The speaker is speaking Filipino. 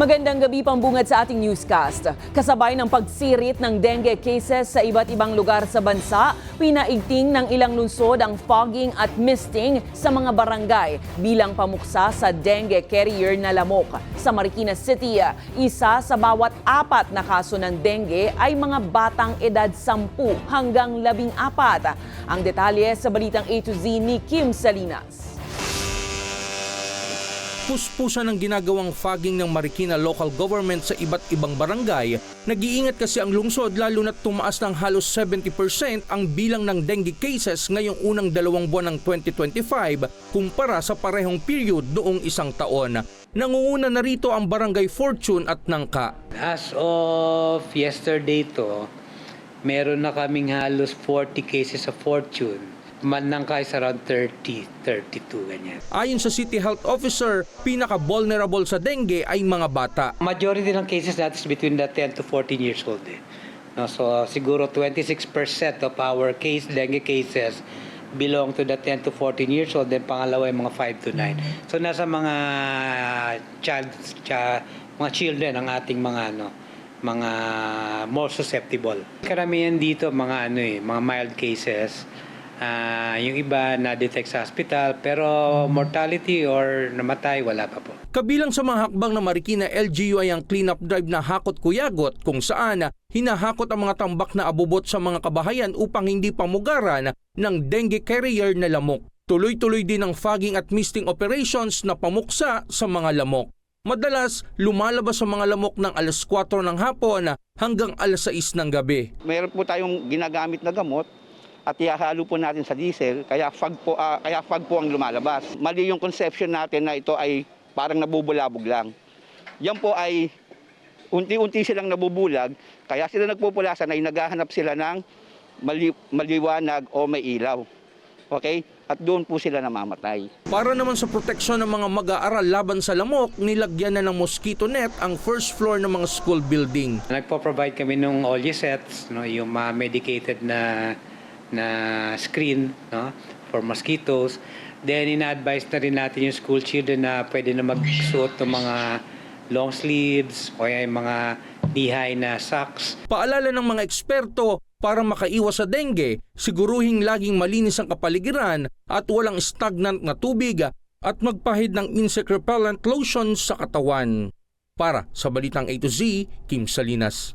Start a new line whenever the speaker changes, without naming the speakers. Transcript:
Magandang gabi pambungad sa ating newscast. Kasabay ng pagsirit ng dengue cases sa iba't ibang lugar sa bansa, pinaigting ng ilang lungsod ang fogging at misting sa mga barangay bilang pamuksa sa dengue carrier na lamok. Sa Marikina City, isa sa bawat 4 na kaso ng dengue ay mga batang edad 10 hanggang 14. Ang detalye sa balitang A to Z ni Kim Salinas.
Puspusan ng ginagawang fogging ng Marikina local government sa iba't ibang barangay. Nag-iingat kasi ang lungsod lalo na't tumaas ng halos 70% ang bilang ng dengue cases ngayong unang 2 buwan ng 2025 kumpara sa parehong period noong isang taon. Nangunguna na rito ang Barangay Fortune at Nangka.
As of yesterday meron na kaming halos 40 cases of Fortune. Nangka is around 30, 32 ganyan.
Ayon sa City Health Officer, pinaka-vulnerable sa dengue ay mga bata.
Majority ng cases natin is between the 10 to 14 years old. No, so siguro 26% of our dengue cases belong to the 10 to 14 years old, then pangalawa ay mga 5 to 9. So nasa mga mga children ang ating mga more susceptible. Karamihan dito mga mga mild cases. Yung iba na-detect sa hospital pero mortality or namatay wala pa po.
Kabilang sa mga hakbang ng Marikina LGU ay ang cleanup drive na Hakot Kuyagot kung saan hinahakot ang mga tambak na abubot sa mga kabahayan upang hindi pamugaran ng dengue carrier na lamok. Tuloy-tuloy din ang fogging at misting operations na pamuksa sa mga lamok. Madalas, lumalabas sa mga lamok ng alas 4 ng hapon hanggang alas 6 ng gabi.
Meron po tayong ginagamit na gamot at ihahalo po natin sa diesel, kaya fog po ang lumalabas. Mali yung conception natin na ito ay parang nabubulabog lang. Yan po ay unti-unti silang nabubulag, kaya sila nagpupulasan ay naghahanap sila ng maliwanag o may ilaw. Okay? At doon po sila namamatay.
Para naman sa proteksyon ng mga mag-aaral laban sa lamok, nilagyan na ng mosquito net ang first floor ng mga school building.
Nagpo-provide kami ng Olje sets, yung mga medicated na screen for mosquitoes. Then ina-advise na rin natin yung school children na pwede na magsuot ng mga long sleeves o yung mga knee-high na socks.
Paalala ng mga eksperto, para makaiwas sa dengue, siguruhing laging malinis ang kapaligiran at walang stagnant na tubig at magpahid ng insect repellent lotion sa katawan. Para sa Balitang A to Z, Kim Salinas.